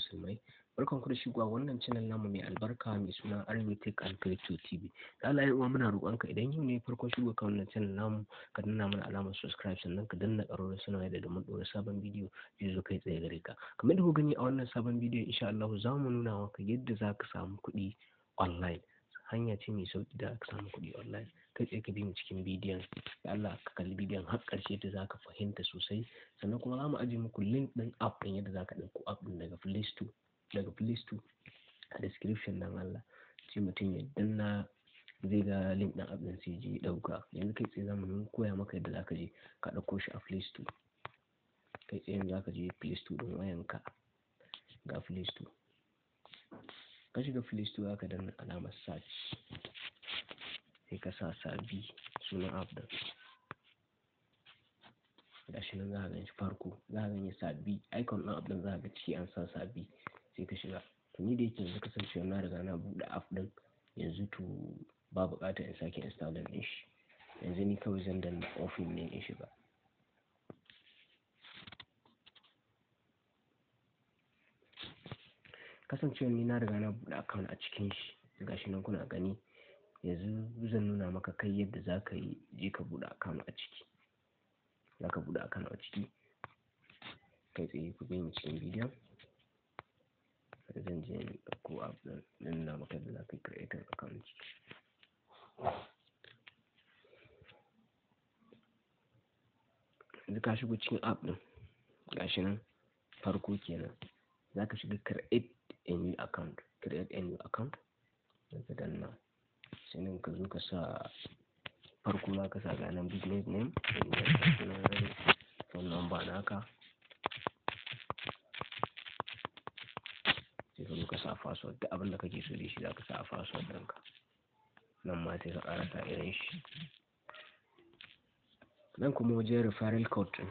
musulmai, barkanku da shigowa wannan channel namu mai albarka mai suna AREWA Tech and Crypto TV. Da Allah ya uwa muna roƙonka idan yau ne farkon shigo kan wannan channel namu ka danna mana alamar subscribe sannan ka danna ƙararrawar sanarwa da mun ɗora sabon bidiyo zai zo kai tsaye gare ka. Kamar da ku gani a wannan sabon bidiyo insha Allah za mu nuna maka yadda za ka samu kuɗi online. Hanya ce mai sauƙi da ka samu kuɗi online. Kai tsaye ka bi mu cikin bidiyon, da Allah ka kalli bidiyon har ƙarshe da za ka fahimta sosai. Sannan kuma za mu ajiye muku link ɗin app ɗin yadda za ka ɗauko app ɗin daga Play Store a description nan Allah. Sai mutum ya danna zai ga link ɗin app ɗin sai je ɗauka. Yanzu kai tsaye za mu koya maka yadda za ka je ka ɗauko shi a Play Store. Kai tsaye za ka je Play Store ɗin wayanka, ga Play Store. Ka shiga Play Store ka danna alamar search sai ka sa SABI sunan app ɗin. Gashi nan za ka ganshi farko, za ka gani SABI icon ɗin app ɗin, za ka ga ciki an sa SABI sai ka shiga. To ni da yake yanzu kasancewa na riga na buɗe app ɗin yanzu to ba buƙatar in sake installing ɗin shi. Yanzu ni kawai zan danna open ne in shiga. Kasancewa ni na riga na buɗe account a cikin shi, gashi nan kuna gani. Yanzu zan nuna maka kai yadda za ka yi je ka buɗe account a ciki. Za ka buɗe account a ciki kai tsaye ku bi ni cikin bidiyon. Zan je in ɗauko app ɗin nuna maka yadda za ka yi creating account. Yanzu ka shigo cikin app ɗin, gashi nan farko kenan. Za ka shiga create a new account. Sai ka danna, sai nan ka zo ka sa farko za ka sa ganin business name, phone number naka, sai ka zo ka sa password. Duk abin da kake so da shi za ka sa a password ɗinka. Nan ma sai ka ƙara sa irin shi. Nan kuma wajen referral code ɗin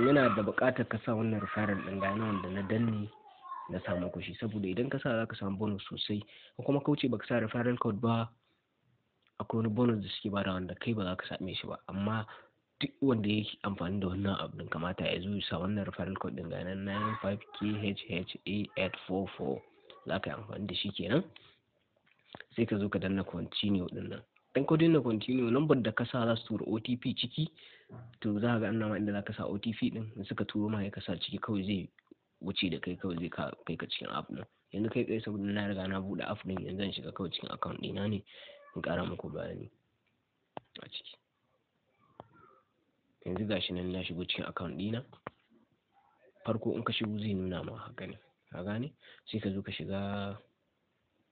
yana da buƙatar ka sa wannan referral ɗin ga nan wanda na danne na samu kushi, saboda idan ka sa za ka samu bonus sosai. Ko kuma kauce baka sa referral code ba, akwai wani bonus da suke bada wanda kai ba za ka same shi ba. Amma duk wanda yake amfani da wannan app ɗin kamata ya zo ya sa wannan referral code ɗin ga nan 95KHHA844 za ka yi amfani da shi kenan. Sai ka zo ka danna continue ɗin nan. Dan ka danna continue, lambar da ka sa za su tura OTP ciki, to za ka ga annama inda za ka sa OTP ɗin in suka turo ma ya ka sa ciki, kawai zai wuce da kai, kawai zai kai ka cikin app ɗin. Yanzu kai tsaye saboda na riga na buɗe app ɗin yanzu zan shiga kawai cikin account ɗina ne in ƙara muku bayani a ciki. Yanzu gashi nan na shigo cikin account ɗina. Farko in ka shigo zai nuna ma haka ne, ka gane? Sai ka zo ka shiga,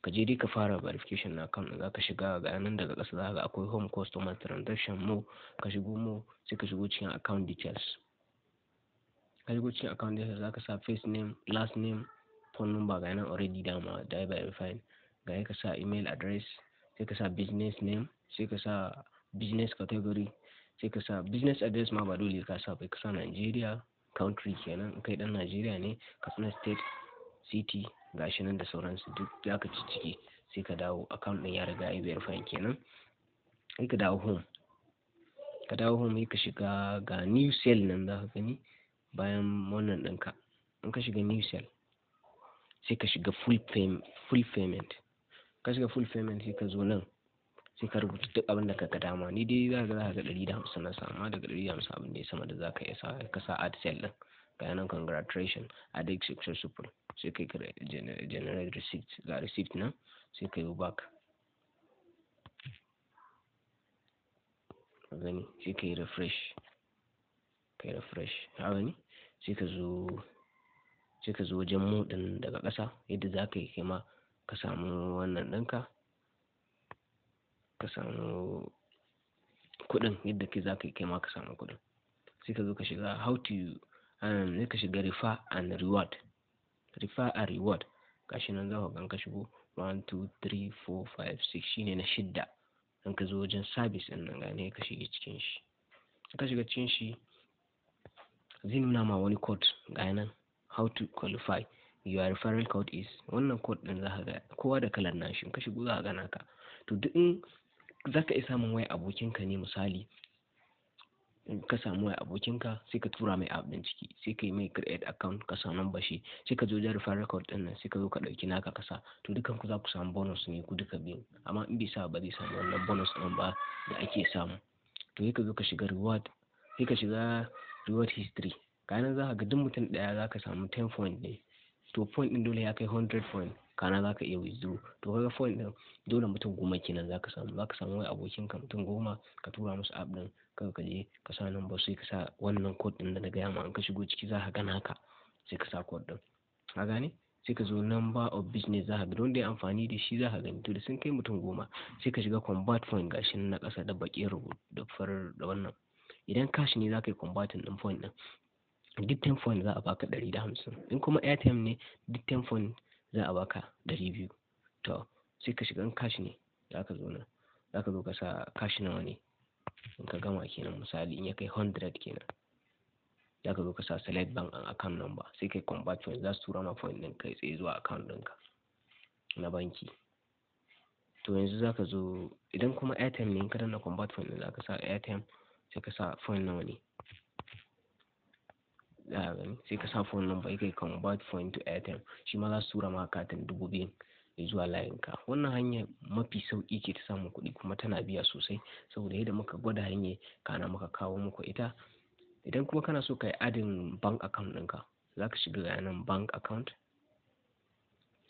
ka je dai ka fara verification na account ɗin. Za ka shiga ga nan daga ƙasa za ka ga akwai home, customer, transaction, more. Ka shigo more sai ka shigo cikin account details. Ka shigo cikin account details za ka sa first name, last name, phone number ga nan already dama da verified. Ga ka sa email address, sai ka sa business name, sai ka sa business category, sai ka sa business address ma ba dole ka sa bai, ka sa Nigeria country kenan in kai dan Nigeria ne, Katsina state, city, gashi nan da sauransu duk za ka ciki. Sai ka dawo account ɗin ya riga ya verify kenan. Sai ka dawo home. Ka shiga ga new sale nan za ka gani bayan wannan ɗinka. In ka shiga new sale sai ka shiga full payment. Ka shiga full payment sai ka zo nan sai ka rubuta duk abin da ka ga dama. Ni dai za ka ga 150 na sa, amma daga 150 abin da ya sama da za ka iya sa ka sa add sale ɗin. Ga nan congratulations, add successful. Sai kai ka generate receipt, ga receipt nan sai ka yi back. Ka gani sai ka yi refresh. Ka gani sai ka zo wajen mu ɗin daga ƙasa yadda za ka yi kai ma ka samu wannan ɗinka, ka samu kuɗin yadda kai za ka yi kai ma ka samu kuɗin. Sai ka zo ka shiga sai ka shiga refer and reward. Gashi nan za ka gan ka shigo 1 2 3 4 5 6 shine na 6. Dan ka zo wajen service ɗin nan gane ka shiga cikin shi. Ka shiga cikin shi zai nuna ma wani code ga nan, how to qualify. Your referral code is, wannan code ɗin za ka ga kowa da kalar nashi. Ka shigo za ka gana ka. To duk in za ka iya samun waya abokinka ne misali in ka samu wai abokinka sai ka tura mai app din ciki, sai ka yi mai create account ka sa number shi, sai ka zo da referral record din nan sai ka zo ka dauki naka kasa, to dukan ku za ku samu bonus ne ku duka biyu. Amma in bai sa ba zai samu wannan bonus din ba da ake samu. To sai ka zo ka shiga reward, sai ka shiga reward history, kana za ka ga duk mutum daya za ka samu 10 point ne, to point din dole ya kai 100 point kana za ka iya withdraw. To kaga point din dole mutum 10 kenan za ka samu wai abokinka mutum 10 ka tura musu app din, kawai ka je ka sa number sai ka sa wannan code din da na gaya ma, in ka shigo ciki za ka ga naka sai ka sa code din, ka gane. Sai ka zo number of business, za ka ga wanda ya amfani da shi za ka gani, to da sun kai mutum 10 sai ka shiga convert point, gashi na kasa da baƙin rubutu da farar da wannan. Idan cash ne za ka yi converting din point din, duk 10 point za a baka 150, in kuma airtime ne duk 10 point za a baka 200. To sai ka shiga in cash ne za ka zo nan, za ka zo ka sa cash nawa ne in ka gama kenan, misali in ya kai 100 kenan za ka zo ka sa select bank and account number, sai kai convert point, za su tura ma point din kai tsaye zuwa account ɗinka na banki. To yanzu za ka zo, idan kuma airtime ne in ka danna convert point din za ka sa airtime, sai ka sa point nawa ne za a gani, sai ka sa phone number kai convert point to airtime, shi ma za su tura ma katin 2000 zuwa layinka. Wannan hanya mafi sauki ke ta samun kuɗi kuma tana biya sosai, saboda yadda muka gwada hanyar kana muka kawo muku ita. Idan kuma kana so ka yi adin bank account ɗinka, za ka shiga ga nan bank account,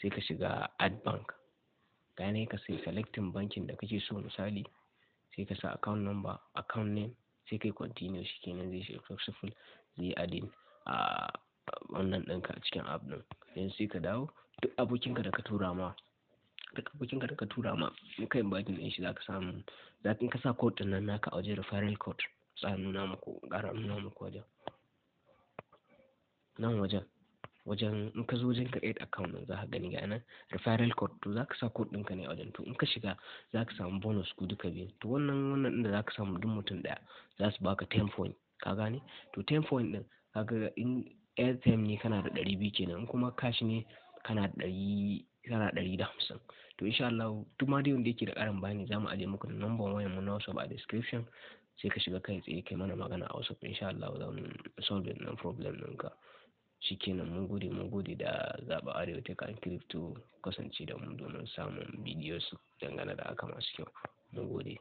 sai ka shiga add bank, ga ne ka sai selecting bankin da kake so, misali sai ka sa account number, account name, sai kai continue, shi kenan zai shiga successful, zai adin a wannan ɗinka a cikin app ɗin. Yanzu sai ka dawo, duk abokinka da ka tura ma in kai inviting ɗin shi za ka samu, in ka sa code ɗin nan naka a wajen referral code, ƙara nuna muku wajen nan wajen in ka zo wajen create account ɗin za ka gani ga nan referral code, to za ka sa code ɗinka ne a wajen, to in ka shiga za ka samu bonus ku duka biyu. To wannan ɗin da za ka samu duk mutum ɗaya za su baka 10 point, ka gane. To 10 point ɗin kaga in airtime ne kana da 200 kenan, in kuma cash ne kana da 150. To insha Allah duk ma dai wanda yake da ƙarin bayani za mu aje muku da number wayar mu na WhatsApp a description, sai ka shiga kai tsaye kai mana magana a WhatsApp, insha Allah za mu solve wannan problem ɗinka. Shikenan, mun gode da zaɓa Arewa Tech and Crypto, kasance da mu domin samun videos dangane da haka masu kyau. Mun gode.